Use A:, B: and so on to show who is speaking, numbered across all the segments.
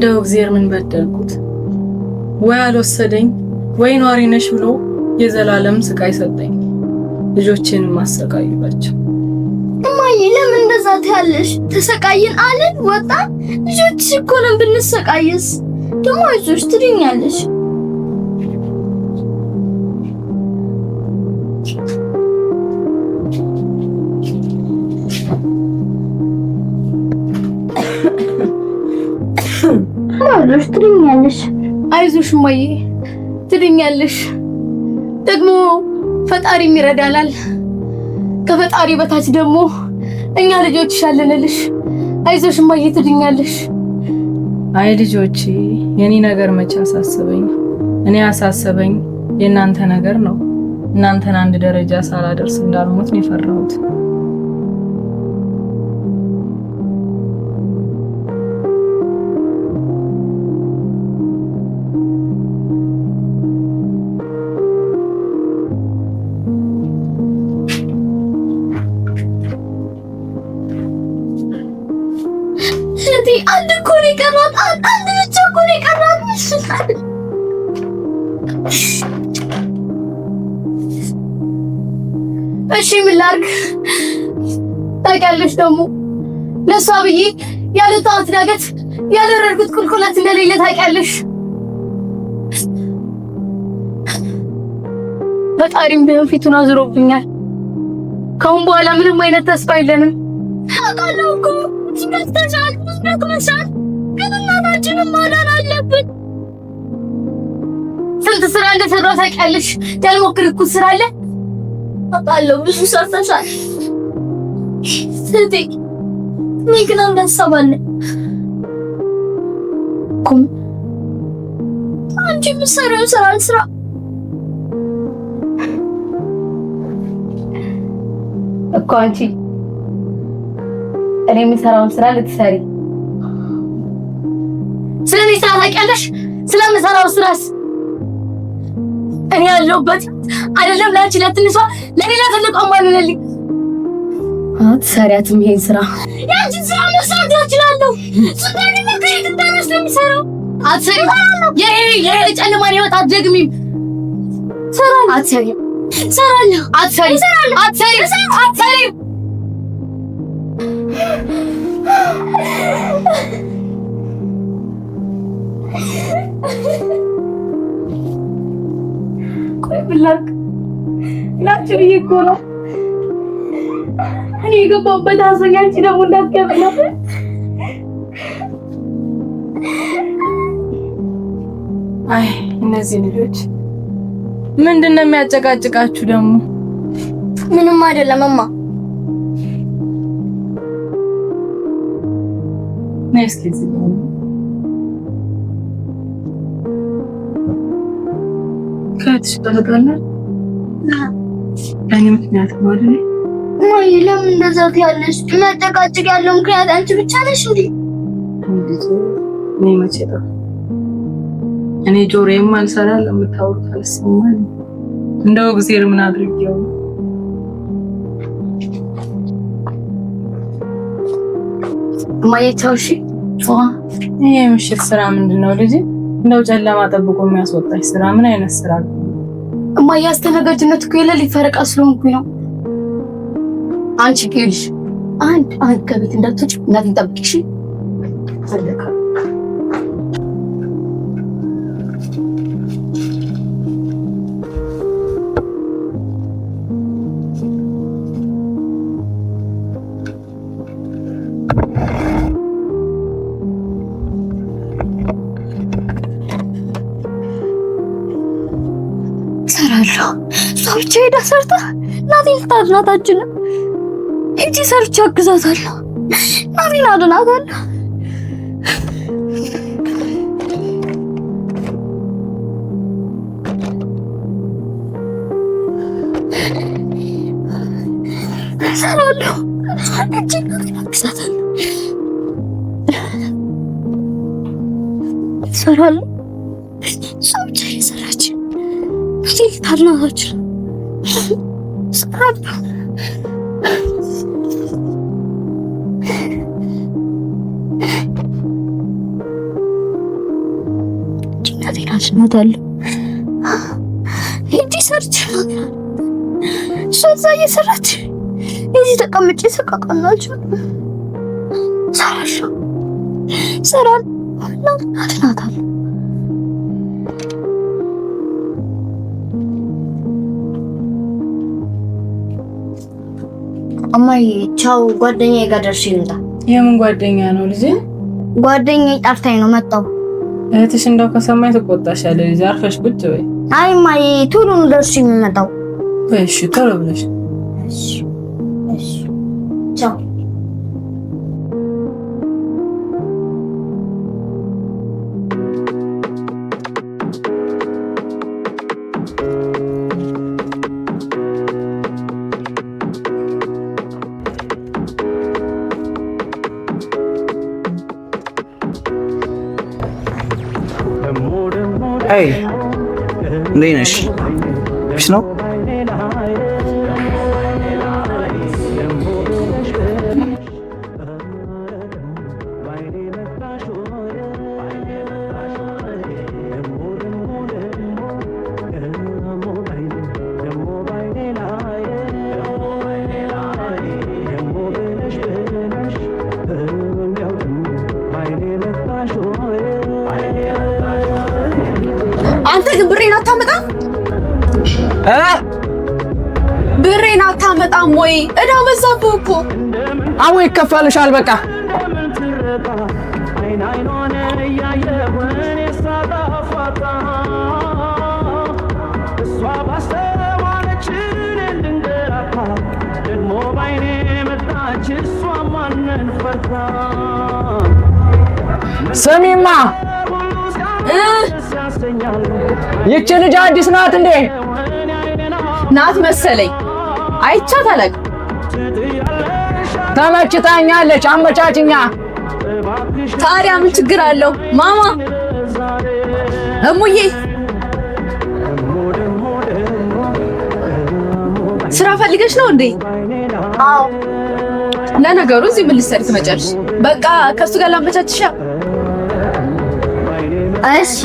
A: እንደው እግዚአብሔር ምን በደልኩት? ወይ አልወሰደኝ ወይ ኗሪ ነሽ ብሎ የዘላለም ስቃይ ሰጠኝ። ልጆቼን ማሰቃይባቸው።
B: እማዬ ለምን እንደዛ ትያለሽ? ተሰቃይን አለን ወጣ ልጆችሽ እኮ ነን። ብንሰቃይስ ደግሞ አይዞሽ ትድኛለሽ። አይዞሽ ትድኛለሽ።
C: አይዞሽ እማዬ ትድኛለሽ። ደግሞ ፈጣሪም ይረዳናል። ከፈጣሪ በታች ደግሞ እኛ ልጆችሽ አለንልሽ። አይዞሽ እማዬ ትድኛለሽ።
A: አይ ልጆቼ የኔ ነገር መቼ አሳሰበኝ? እኔ አሳሰበኝ የእናንተ ነገር ነው። እናንተን አንድ ደረጃ ሳላደርስ እንዳልሞት ነው የፈራሁት።
B: አንድ እኮ ነው የቀራት። አንድ ብቻ እኮ ነው የቀራት።
C: እሺ ምን ላድርግ? ታውቂያለሽ ደግሞ ለሷ ብዬ ያለ ጣት ዳገት ያደረግኩት ቁልቁለት እንደሌለ ታውቂያለሽ። ፈጣሪም ቢሆን ፊቱን አዝሮብኛል። ከአሁን በኋላ ምንም አይነት ተስፋ የለንም።
B: አውቃለሁ እኮ ትመጣሻል ትመጣሻል፣ ግን እናታችንን ማዳን አለብን።
C: ስንት ስራ እንደሰራሁ ታውቂያለሽ። ያልሞከርኩት ስራ አለ?
B: አውቃለሁ ብዙ ሰርተሻል። ስለዚህ እኔ ግን አንድ ሀሳብ አለኝ። አንቺ የምትሰሪውን ስራ አልስራ።
C: እኮ አንቺ እኔ የምሰራውን ስራ ልትሰሪ ስለዚህ ስራ ታውቂያለሽ። ስለምሰራው ስራስ እኔ ያለሁበት አይደለም ለአንቺ ለትንሿ ለሌላ ትልቋ ማንነልኝ አትሰሪያትም። ይሄን ስራ
B: ያንቺ ስራ መስራት እችላለሁ። ስለዚህ ምክንያት እንደነስ ነው የሚሰራው።
C: አትሰሪ ይሄ ጨለማን ህይወት አትደግሚም። አትሰሪም።
B: ሰራለሁ።
C: አትሰሪ አትሰሪ ቆይ ብላክ ላንቺ ብዬሽ እኮ ነው እኔ የገባሁበት ሀዘን አንቺ ደግሞ እንዳትገቢና።
A: አይ እነዚህ ልጆች ምንድነው የሚያጨቃጭቃችሁ ደግሞ?
B: ምንም አይደለም እማ።
A: ነይስ ልጅ ከትሽ ተፈቀለ እኔ ምክንያት ነው አይደል?
B: ወይ ለምን እንደዛ ትያለሽ? የሚያጨቃጭቅ ያለው ምክንያት አንቺ ብቻ ነሽ እንዴ?
A: እኔ መቼ ነው እኔ ጆሮዬም አልሰራ ለምታወሩት አልሰማኝ። እንደው እግዚአብሔር ምን አድርጌው
C: ማየታውሽ
A: ይሄ ምሽት ስራ ምንድነው ልጅ? እንደው ጨለማ ጠብቆ የሚያስወጣሽ ስራ ምን አይነት ስራ ነው?
C: እማዬ አስተናጋጅነት እኮ የሌሊት ፈረቃ ስለሆንኩኝ ነው። አንቺ ግልሽ አንድ ከቤት እንዳትወጪ እናቴን ጠብቂሽ። አለካ
B: ሰራለሁ። እሷ ብቻ ሄዳ ሰርታ እናቴን ታድናታችንም እጂ ሰርቻ አግዛታለሁ። እናቴን አድናታለሁ። ሰራለሁ። እጂ እናቴን አግዛታለሁ። ሰራለሁ። እሷ ብቻ የሰራች እዚህ ታድናታችን ሰራለሁ።
C: አሽናታለሁ።
B: ሂጂ ሰርች እዛ እየሰራች እዚህ ተቀምጬ ሰቃቀናችሁ ሰራል አሽናታለሁ።
C: እማዬ ቻው፣ ጓደኛዬ ጋር ደርሼ ልምጣ።
A: የምን ጓደኛ ነው ልጄ?
C: ጓደኛዬ ጠርታኝ ነው መጣሁ።
A: እህትሽ እንደው ከሰማይ ትቆጣሻለች። ልጄ አርፈሽ ቁጭ በይ።
C: አይ እማዬ ቶሎ ነው ደርሼ የምመጣው።
A: እሺ ቶሎ ብለሽ።
C: እሺ ቻው።
D: አይ እንዴት ነሽ? ፒስ ነው?
C: አንተ ግን ብሬን አታመጣም? ብሬን አታመጣም ወይ? እዳ በዛብህ እኮ።
D: አዎ ይከፈልሻል። በቃ ስሚማ ይቺ ልጅ አዲስ ናት እንዴ?
A: ናት መሰለኝ። አይቻት አላውቅም።
D: ተመችታኛለች። አመቻችኛ።
A: ታዲያ ምን ችግር አለው? ማማ እሙዬ ስራ ፈልገሽ ነው እንዴ?
C: አዎ።
A: ለነገሩ እዚህ ምን ልትሰሪ ትመጫለሽ? በቃ ከሱ ጋር ላመቻችሻ።
C: እሺ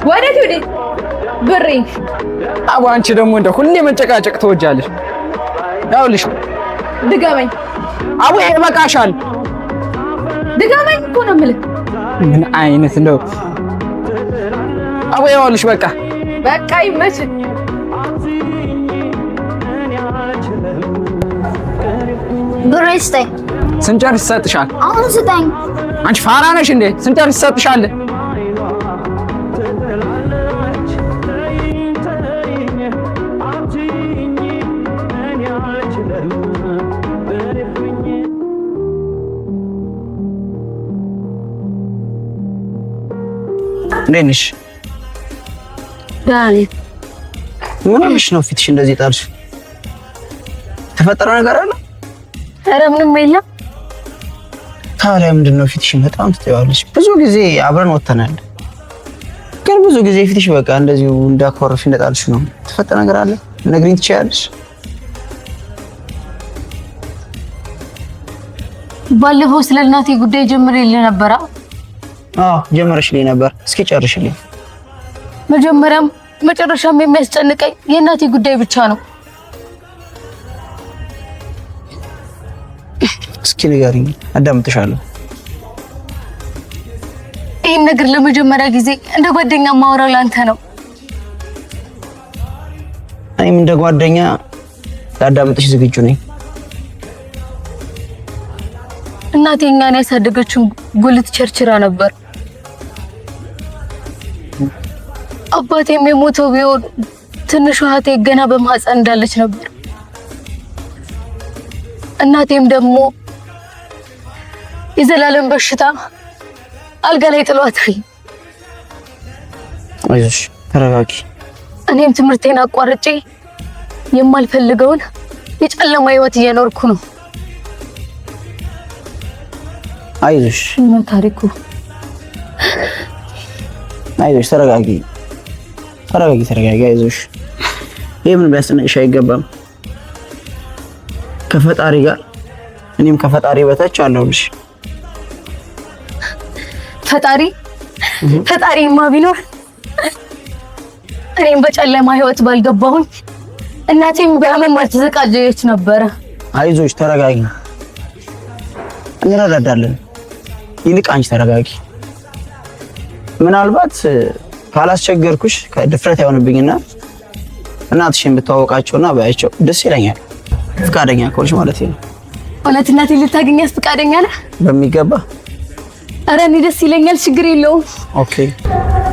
A: ወዴት ወዴት? ብሬ
D: አዎ። አንቺ ደግሞ እንደ ሁሌ መጨቃጨቅ ትወጃለሽ። ያውልሽ
A: ድገመኝ።
D: አዎ ይበቃሻል።
A: ድገመኝ እኮ ነው የምልህ።
D: ምን አይነት ነው? አዎ ያውልሽ በቃ
A: በቃ ይመችህ።
C: ብሬ ስጠኝ።
D: ስንጨርስ ይሰጥሻል።
C: አሁን ስጠኝ።
D: አንቺ ፋራ ነሽ እንዴ? ስንጨርስ ይሰጥሻል። እንዴት ነሽ?
C: ዳኒ
D: ምን ሆነሽ ነው ፊትሽ እንደዚህ ጣልሽ? ተፈጠረ ነገር አለ?
C: ኧረ ምንም የለም።
D: ታዲያ ምንድን ነው ፊትሽን በጣም ትጠይዋለሽ? ብዙ ጊዜ አብረን ወተናል፣ ግን ብዙ ጊዜ ፊትሽ በቃ እንደዚሁ እንዳኮረፍሽ እንደጣልሽ ነው። ተፈጠረ ነገር አለ? ነግሪኝ ትችያለሽ?
C: ባለፈው ስለ እናቴ ጉዳይ ጀምሬልህ ነበር።
D: አዎ ጀመረሽልኝ ነበር። እስኪ ጨርሽልኝ።
C: መጀመሪያም መጨረሻም የሚያስጨንቀኝ የእናቴ ጉዳይ ብቻ ነው።
D: እስኪ ንገሪኝ፣ አዳምጥሻለሁ።
C: ይህን ነገር ለመጀመሪያ ጊዜ እንደ ጓደኛ ማውራው ላንተ ነው።
D: እኔም እንደ ጓደኛ ላዳምጥሽ ዝግጁ ነኝ።
C: እናቴ እኛን ያሳደገችን ጉልት ቸርችራ ነበር። አባቴም የሞተው ቢሆን ትንሿ እህቴ ገና በማህፀን እንዳለች ነበር። እናቴም ደግሞ የዘላለም በሽታ አልጋ ላይ ጥሏታል።
D: አይዞሽ፣ ተረጋጊ።
C: እኔም ትምህርቴን አቋርጬ የማልፈልገውን የጨለማ ህይወት እየኖርኩ ነው።
D: አይዞሽ
C: ነው ታሪኩ።
D: አይዞሽ፣ ተረጋጊ፣ ተረጋጊ፣ ተረጋጊ። አይዞሽ፣ ይሄ ምን ቢያስጨንቅሽ አይገባም። ከፈጣሪ ጋር እኔም ከፈጣሪ በታች አለሁልሽ።
C: ፈጣሪማ ቢኖር እኔም በጨለማ ህይወት ባልገባሁኝ እናቴም በህመም አልተዘቃጀች ነበረ።
D: አይዞሽ ተረጋጊ፣ እንረዳዳለን። ይልቅ አንቺ ተረጋጊ። ምናልባት ካላስቸገርኩሽ ከድፍረት አይሆንብኝና እናትሽን ብታወቃቸውና ባያቸው ደስ ይለኛል። ፍቃደኛ ከሆንሽ ማለት ነው።
C: እውነት እናቴን ልታገኛት ፍቃደኛ ነህ?
D: በሚገባ።
C: ኧረ እኔ ደስ ይለኛል፣ ችግር የለውም።
D: ኦኬ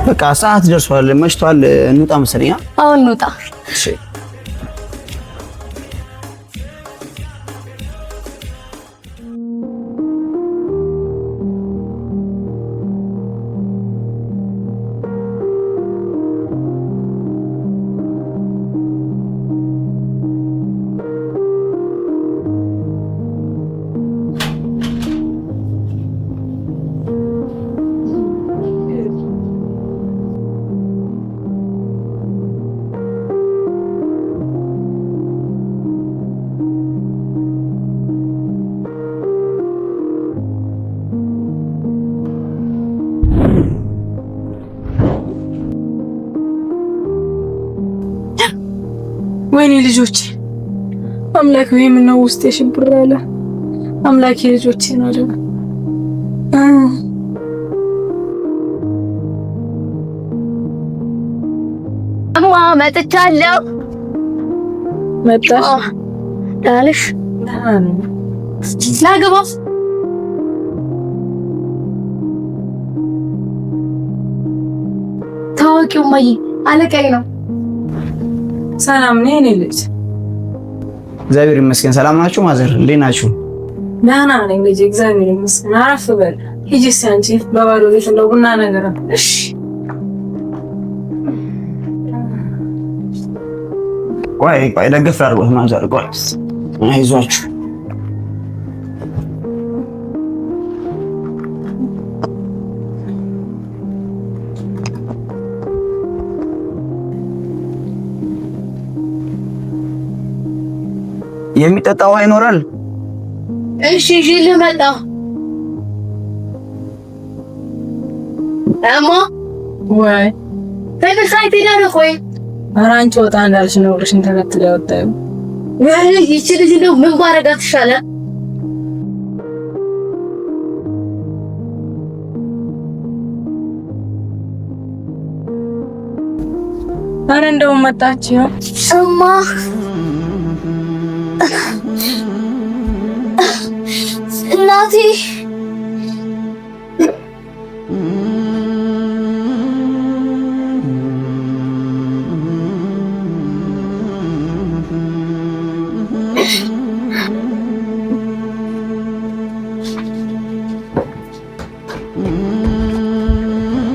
D: በቃ ሰዓት ደርሷል፣ መሽቷል። እንውጣ መሰለኝ።
C: አሁን እንውጣ።
D: እሺ
A: ወይኔ ልጆቼ፣ አምላክ ወይ ምን ነው ውስጥ የሽብር አለ። አምላክ ልጆቼ ነው አይደል?
C: እማ መጥቻለሁ።
A: መጣሽ?
C: ዳልሽ ላገባ ታዋቂው ማይ አለቃዬ ነው።
A: ሰላም ነኝ እኔ ልጅ።
D: እግዚአብሔር ይመስገን። ሰላም ናችሁ? ማዘር እንዴት ናችሁ?
A: ደህና ነኝ ልጅ፣ እግዚአብሔር ይመስገን። አረፍ በል ሂጂ እስኪ አንቺ በባዶ ቤት እንደው ቡና ነገር። እሺ
D: ቆይ ደገፍ አድርጎት ማዘር። ቆይ አይዟችሁ። የሚጠጣ ውሃ ይኖራል?
C: እሺ ልመጣ። እማ
A: ወይ
C: ተነሳይት ዳር ቆይ።
A: ኧረ አንቺ ወጣ እንዳልሽ ነው ልሽን ተከትለ ወጣዩ።
C: ይቺ ልጅ ነው ምን ባረጋት ይሻላል?
A: ኧረ እንደው መጣች።
B: እማ እናቴ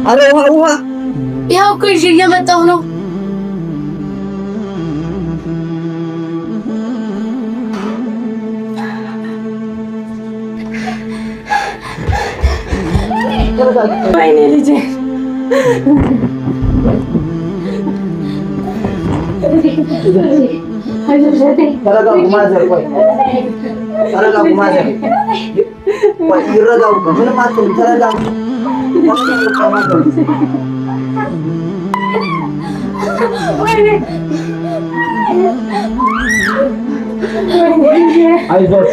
D: አረ ውሃ
C: ያው እኮ ይዤ እየመጣሁ ነው።
A: ወይኔ ልጄ
D: ተረጋጉ ማዘር። ቆይ ተረጋጉ ማዘር። ቆይ ይረጋጉ። ምንም አትልም። ተረጋጉ። አይዞሽ